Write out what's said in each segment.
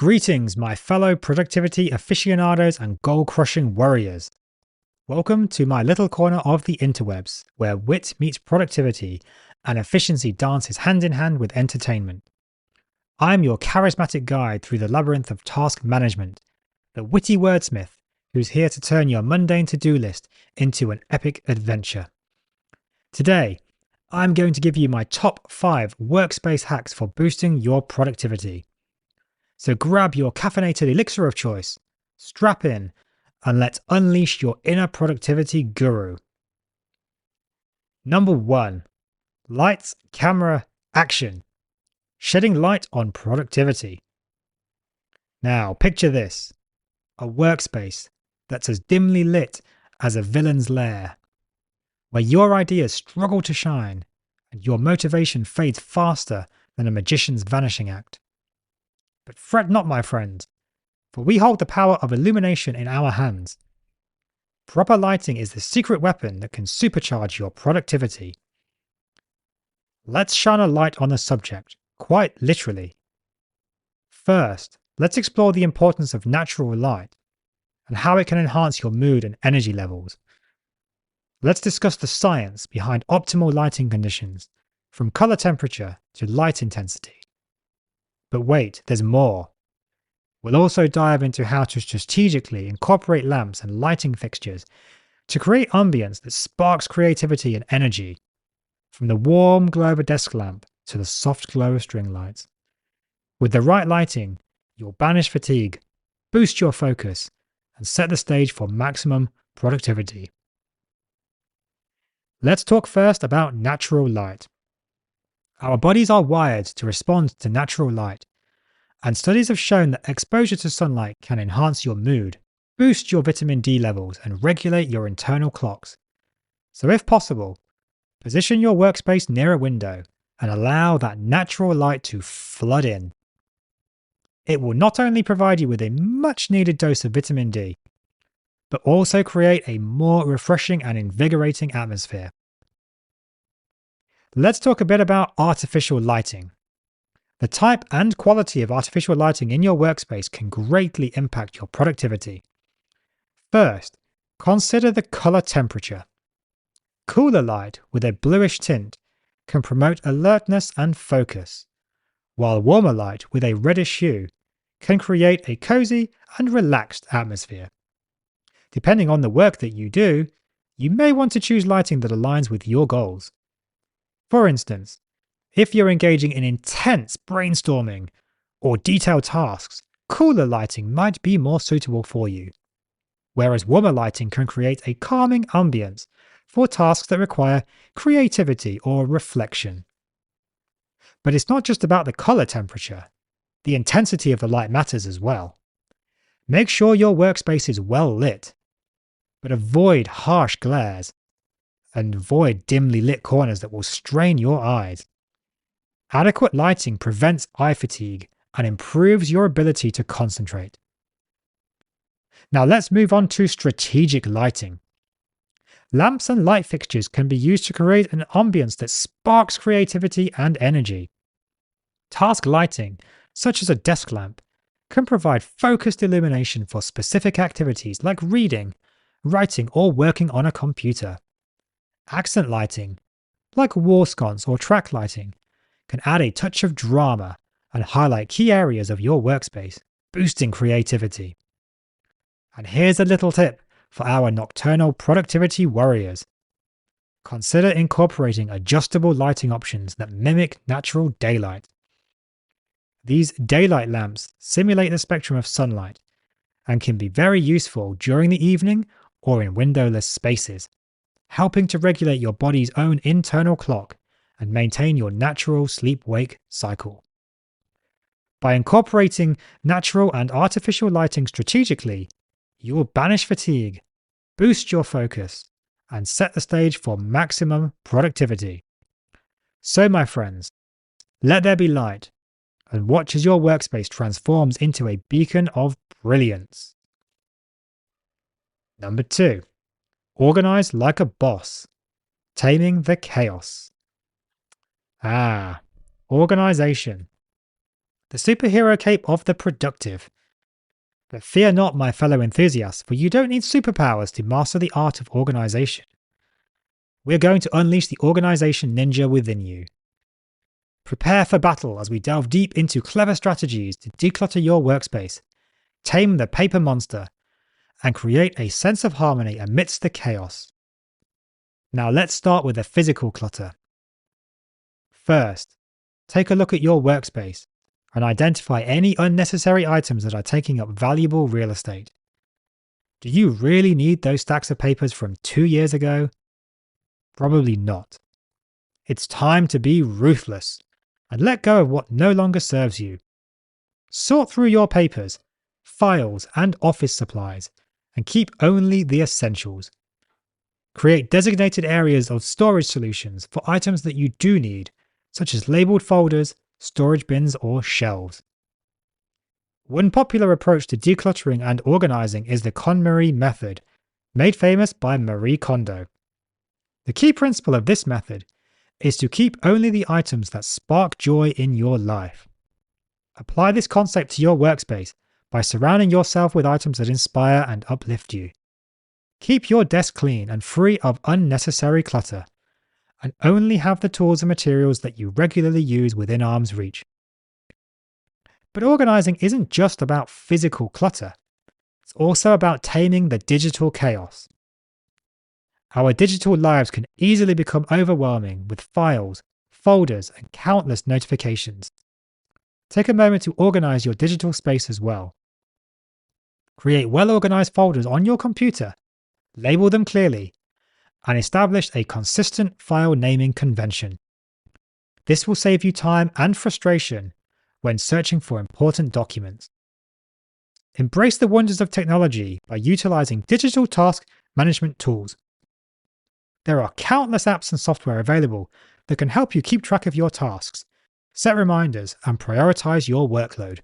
Greetings, my fellow productivity aficionados and goal-crushing warriors. Welcome to my little corner of the interwebs, where wit meets productivity and efficiency dances hand in hand with entertainment. I'm your charismatic guide through the labyrinth of task management, the witty wordsmith who's here to turn your mundane to-do list into an epic adventure. Today, I'm going to give you my top 5 workspace hacks for boosting your productivity. So grab your caffeinated elixir of choice, strap in, and let's unleash your inner productivity guru. Number 1. Lights, camera, action. Shedding light on productivity. Now, picture this. A workspace that's as dimly lit as a villain's lair, where your ideas struggle to shine and your motivation fades faster than a magician's vanishing act. But fret not, my friends, for we hold the power of illumination in our hands. Proper lighting is the secret weapon that can supercharge your productivity. Let's shine a light on the subject, quite literally. First, let's explore the importance of natural light and how it can enhance your mood and energy levels. Let's discuss the science behind optimal lighting conditions, from color temperature to light intensity. But wait, there's more. We'll also dive into how to strategically incorporate lamps and lighting fixtures to create ambience that sparks creativity and energy, from the warm glow of a desk lamp to the soft glow of string lights. With the right lighting, you'll banish fatigue, boost your focus, and set the stage for maximum productivity. Let's talk first about natural light. Our bodies are wired to respond to natural light, and studies have shown that exposure to sunlight can enhance your mood, boost your vitamin D levels, and regulate your internal clocks. So if possible, position your workspace near a window and allow that natural light to flood in. It will not only provide you with a much needed dose of vitamin D, but also create a more refreshing and invigorating atmosphere. Let's talk a bit about artificial lighting. The type and quality of artificial lighting in your workspace can greatly impact your productivity. First, consider the color temperature. Cooler light with a bluish tint can promote alertness and focus, while warmer light with a reddish hue can create a cozy and relaxed atmosphere. Depending on the work that you do, you may want to choose lighting that aligns with your goals. For instance, if you're engaging in intense brainstorming or detailed tasks, cooler lighting might be more suitable for you, whereas warmer lighting can create a calming ambience for tasks that require creativity or reflection. But it's not just about the color temperature. The intensity of the light matters as well. Make sure your workspace is well lit, but avoid harsh glares and avoid dimly lit corners that will strain your eyes. Adequate lighting prevents eye fatigue and improves your ability to concentrate. Now let's move on to strategic lighting. Lamps and light fixtures can be used to create an ambience that sparks creativity and energy. Task lighting, such as a desk lamp, can provide focused illumination for specific activities like reading, writing, or working on a computer. Accent lighting, like wall sconce or track lighting, can add a touch of drama and highlight key areas of your workspace, boosting creativity. And here's a little tip for our nocturnal productivity warriors. Consider incorporating adjustable lighting options that mimic natural daylight. These daylight lamps simulate the spectrum of sunlight and can be very useful during the evening or in windowless spaces, helping to regulate your body's own internal clock and maintain your natural sleep-wake cycle. By incorporating natural and artificial lighting strategically, you will banish fatigue, boost your focus, and set the stage for maximum productivity. So, my friends, let there be light, and watch as your workspace transforms into a beacon of brilliance. Number 2. Organize like a boss. Taming the chaos. Organization. the superhero cape of the productive. But fear not, my fellow enthusiasts, for you don't need superpowers to master the art of organization. We're going to unleash the organization ninja within you. Prepare for battle as we delve deep into clever strategies to declutter your workspace, tame the paper monster, and create a sense of harmony amidst the chaos. Now let's start with the physical clutter. First, take a look at your workspace and identify any unnecessary items that are taking up valuable real estate. Do you really need those stacks of papers from 2 years ago? Probably not. It's time to be ruthless and let go of what no longer serves you. Sort through your papers, files, and office supplies, and keep only the essentials. Create designated areas of storage solutions for items that you do need, such as labeled folders, storage bins, or shelves. One popular approach to decluttering and organizing is the KonMari method, made famous by Marie Kondo. The key principle of this method is to keep only the items that spark joy in your life. Apply this concept to your workspace by surrounding yourself with items that inspire and uplift you. Keep your desk clean and free of unnecessary clutter, and only have the tools and materials that you regularly use within arm's reach. But organizing isn't just about physical clutter, it's also about taming the digital chaos. Our digital lives can easily become overwhelming with files, folders, and countless notifications. Take a moment to organize your digital space as well. Create well-organized folders on your computer, label them clearly, and establish a consistent file naming convention. This will save you time and frustration when searching for important documents. Embrace the wonders of technology by utilizing digital task management tools. There are countless apps and software available that can help you keep track of your tasks, set reminders, and prioritize your workload.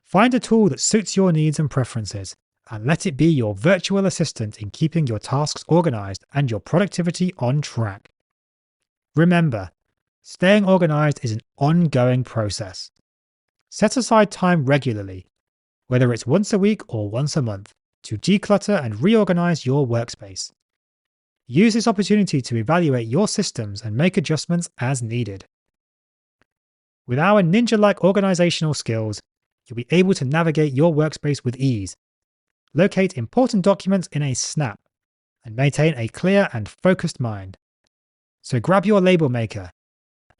Find a tool that suits your needs and preferences, and let it be your virtual assistant in keeping your tasks organized and your productivity on track. Remember, staying organized is an ongoing process. Set aside time regularly, whether it's once a week or once a month, to declutter and reorganize your workspace. Use this opportunity to evaluate your systems and make adjustments as needed. With our ninja-like organizational skills, you'll be able to navigate your workspace with ease, locate important documents in a snap, and maintain a clear and focused mind. So grab your label maker,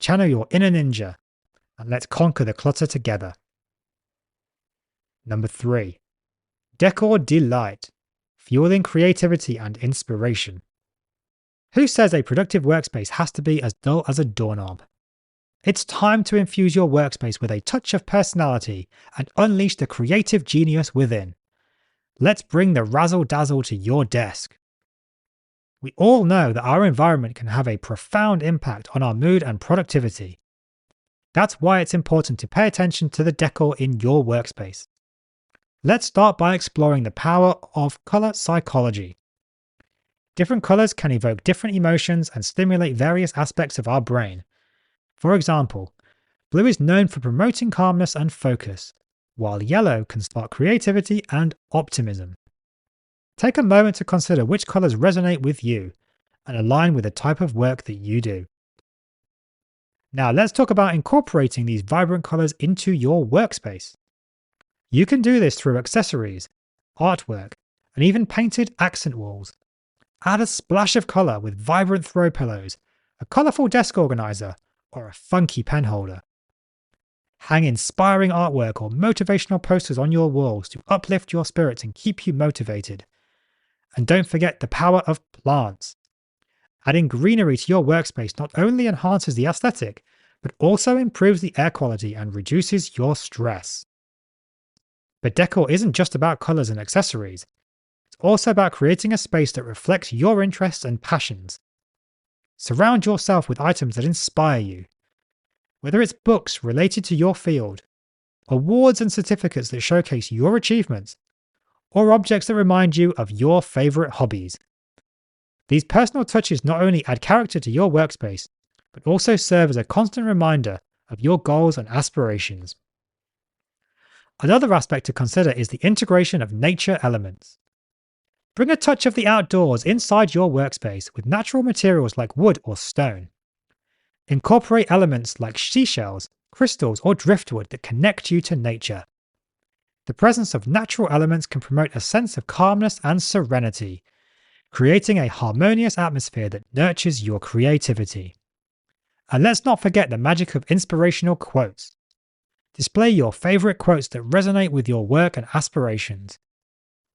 channel your inner ninja, and let's conquer the clutter together. Number 3. Decor delight, fueling creativity and inspiration. Who says a productive workspace has to be as dull as a doorknob? It's time to infuse your workspace with a touch of personality and unleash the creative genius within. Let's bring the razzle-dazzle to your desk. We all know that our environment can have a profound impact on our mood and productivity. That's why it's important to pay attention to the decor in your workspace. Let's start by exploring the power of color psychology. Different colors can evoke different emotions and stimulate various aspects of our brain. For example, blue is known for promoting calmness and focus, while yellow can spark creativity and optimism. Take a moment to consider which colors resonate with you and align with the type of work that you do. Now let's talk about incorporating these vibrant colors into your workspace. You can do this through accessories, artwork, and even painted accent walls. Add a splash of color with vibrant throw pillows, a colorful desk organizer, or a funky pen holder. Hang inspiring artwork or motivational posters on your walls to uplift your spirits and keep you motivated. And don't forget the power of plants. Adding greenery to your workspace not only enhances the aesthetic, but also improves the air quality and reduces your stress. But decor isn't just about colors and accessories. It's also about creating a space that reflects your interests and passions. Surround yourself with items that inspire you. Whether it's books related to your field, awards and certificates that showcase your achievements, or objects that remind you of your favorite hobbies. These personal touches not only add character to your workspace, but also serve as a constant reminder of your goals and aspirations. Another aspect to consider is the integration of nature elements. Bring a touch of the outdoors inside your workspace with natural materials like wood or stone. Incorporate elements like seashells, crystals, or driftwood that connect you to nature. The presence of natural elements can promote a sense of calmness and serenity, creating a harmonious atmosphere that nurtures your creativity. And let's not forget the magic of inspirational quotes. Display your favorite quotes that resonate with your work and aspirations.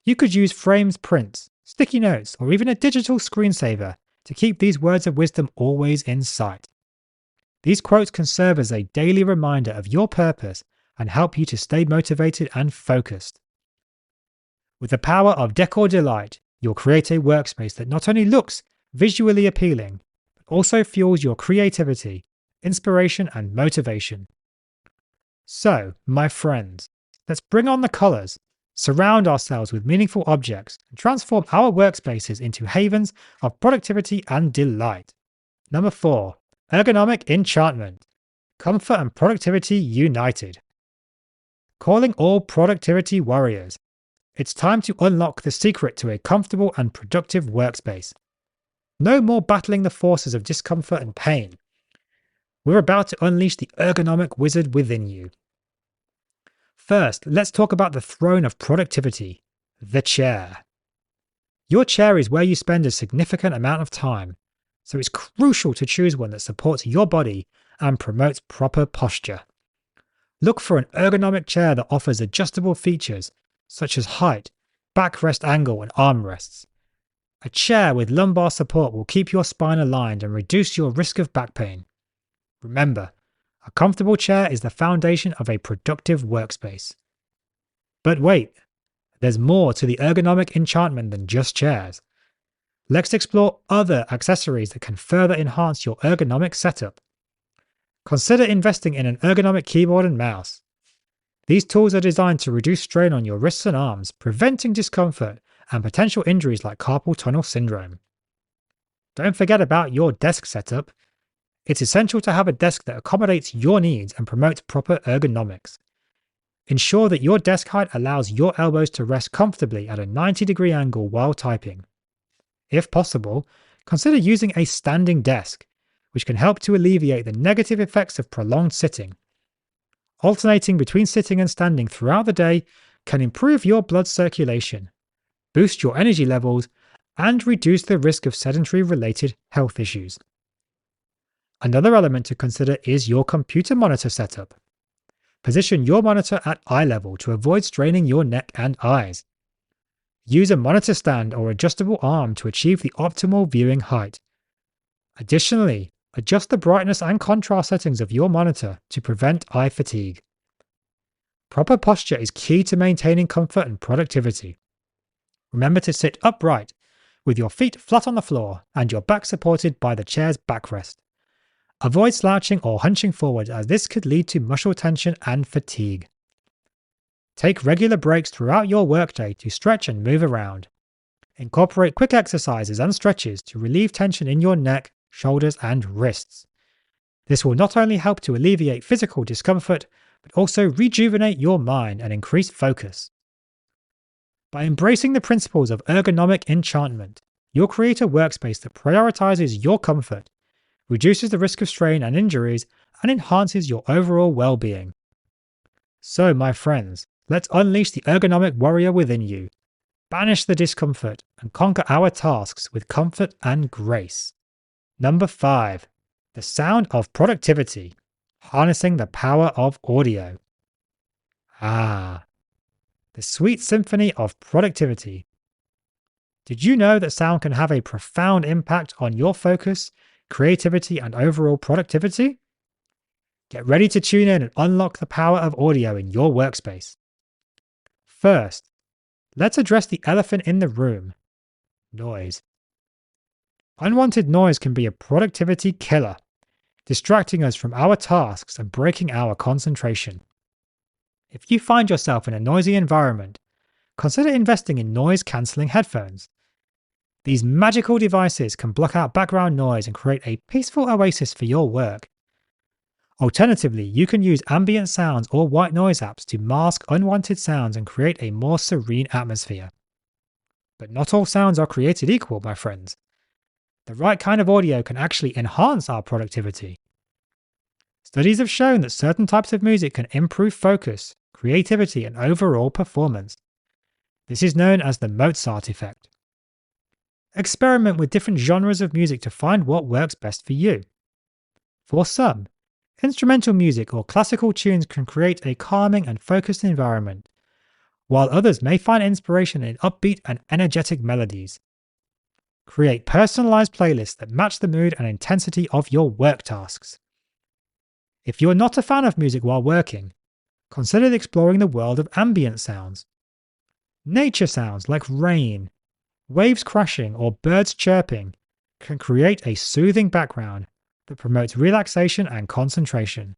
You could use framed prints, sticky notes, or even a digital screensaver to keep these words of wisdom always in sight. These quotes can serve as a daily reminder of your purpose and help you to stay motivated and focused. With the power of Decor Delight, you'll create a workspace that not only looks visually appealing, but also fuels your creativity, inspiration, and motivation. So, my friends, let's bring on the colors, surround ourselves with meaningful objects, and transform our workspaces into havens of productivity and delight. Number 4. Ergonomic enchantment. Comfort and productivity united. Calling all productivity warriors. It's time to unlock the secret to a comfortable and productive workspace. No more battling the forces of discomfort and pain. We're about to unleash the ergonomic wizard within you. First, let's talk about the throne of productivity, the chair. Your chair is where you spend a significant amount of time, so it's crucial to choose one that supports your body and promotes proper posture. Look for an ergonomic chair that offers adjustable features such as height, backrest angle, and armrests. A chair with lumbar support will keep your spine aligned and reduce your risk of back pain. Remember, a comfortable chair is the foundation of a productive workspace. But wait, there's more to the ergonomic enchantment than just chairs. Let's explore other accessories that can further enhance your ergonomic setup. Consider investing in an ergonomic keyboard and mouse. These tools are designed to reduce strain on your wrists and arms, preventing discomfort and potential injuries like carpal tunnel syndrome. Don't forget about your desk setup. It's essential to have a desk that accommodates your needs and promotes proper ergonomics. Ensure that your desk height allows your elbows to rest comfortably at a 90-degree angle while typing. If possible, consider using a standing desk, which can help to alleviate the negative effects of prolonged sitting. Alternating between sitting and standing throughout the day can improve your blood circulation, boost your energy levels, and reduce the risk of sedentary-related health issues. Another element to consider is your computer monitor setup. Position your monitor at eye level to avoid straining your neck and eyes. Use a monitor stand or adjustable arm to achieve the optimal viewing height. Additionally, adjust the brightness and contrast settings of your monitor to prevent eye fatigue. Proper posture is key to maintaining comfort and productivity. Remember to sit upright, with your feet flat on the floor and your back supported by the chair's backrest. Avoid slouching or hunching forward, as this could lead to muscle tension and fatigue. Take regular breaks throughout your workday to stretch and move around. Incorporate quick exercises and stretches to relieve tension in your neck, shoulders, and wrists. This will not only help to alleviate physical discomfort, but also rejuvenate your mind and increase focus. By embracing the principles of ergonomic enchantment, you'll create a workspace that prioritizes your comfort, reduces the risk of strain and injuries, and enhances your overall well-being. So, my friends, let's unleash the ergonomic warrior within you. Banish the discomfort and conquer our tasks with comfort and grace. Number 5. The sound of productivity. Harnessing the power of audio. The sweet symphony of productivity. Did you know that sound can have a profound impact on your focus, creativity, and overall productivity? Get ready to tune in and unlock the power of audio in your workspace. First, let's address the elephant in the room: noise. Unwanted noise can be a productivity killer, distracting us from our tasks and breaking our concentration. If you find yourself in a noisy environment, consider investing in noise-cancelling headphones. These magical devices can block out background noise and create a peaceful oasis for your work. Alternatively, you can use ambient sounds or white noise apps to mask unwanted sounds and create a more serene atmosphere. But not all sounds are created equal, my friends. The right kind of audio can actually enhance our productivity. Studies have shown that certain types of music can improve focus, creativity, and overall performance. This is known as the Mozart effect. Experiment with different genres of music to find what works best for you. For some, instrumental music or classical tunes can create a calming and focused environment, while others may find inspiration in upbeat and energetic melodies. Create personalized playlists that match the mood and intensity of your work tasks. If you're not a fan of music while working, consider exploring the world of ambient sounds. Nature sounds like rain, waves crashing, or birds chirping can create a soothing background that promotes relaxation and concentration.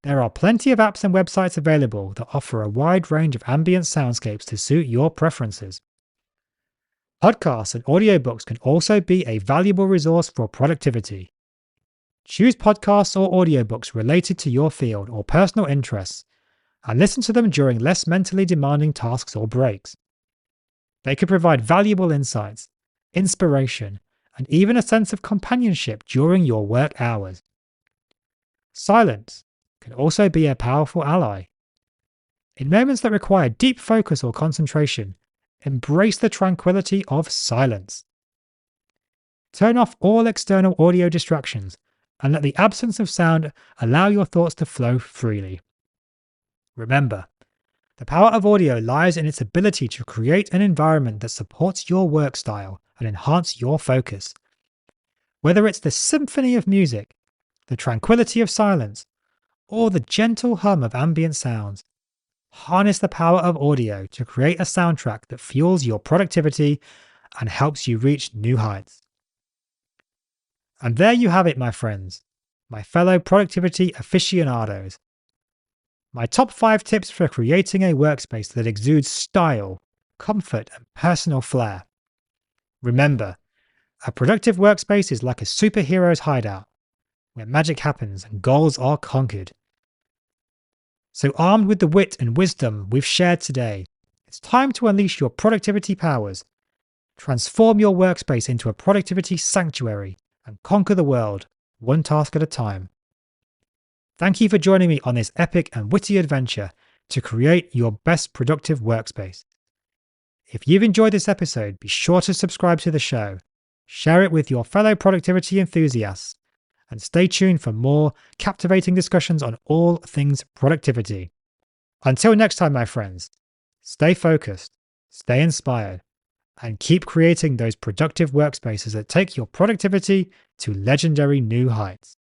There are plenty of apps and websites available that offer a wide range of ambient soundscapes to suit your preferences. Podcasts and audiobooks can also be a valuable resource for productivity. Choose podcasts or audiobooks related to your field or personal interests and listen to them during less mentally demanding tasks or breaks. They can provide valuable insights, inspiration, and even a sense of companionship during your work hours. Silence can also be a powerful ally. In moments that require deep focus or concentration, embrace the tranquility of silence. Turn off all external audio distractions and let the absence of sound allow your thoughts to flow freely. Remember, the power of audio lies in its ability to create an environment that supports your work style and enhance your focus. Whether it's the symphony of music, the tranquility of silence, or the gentle hum of ambient sounds, harness the power of audio to create a soundtrack that fuels your productivity and helps you reach new heights. And there you have it, my friends, my fellow productivity aficionados. My top 5 tips for creating a workspace that exudes style, comfort, and personal flair. Remember, a productive workspace is like a superhero's hideout, where magic happens and goals are conquered. So armed with the wit and wisdom we've shared today, it's time to unleash your productivity powers, transform your workspace into a productivity sanctuary, and conquer the world, one task at a time. Thank you for joining me on this epic and witty adventure to create your best productive workspace. If you've enjoyed this episode, be sure to subscribe to the show, share it with your fellow productivity enthusiasts, and stay tuned for more captivating discussions on all things productivity. Until next time, my friends, stay focused, stay inspired, and keep creating those productive workspaces that take your productivity to legendary new heights.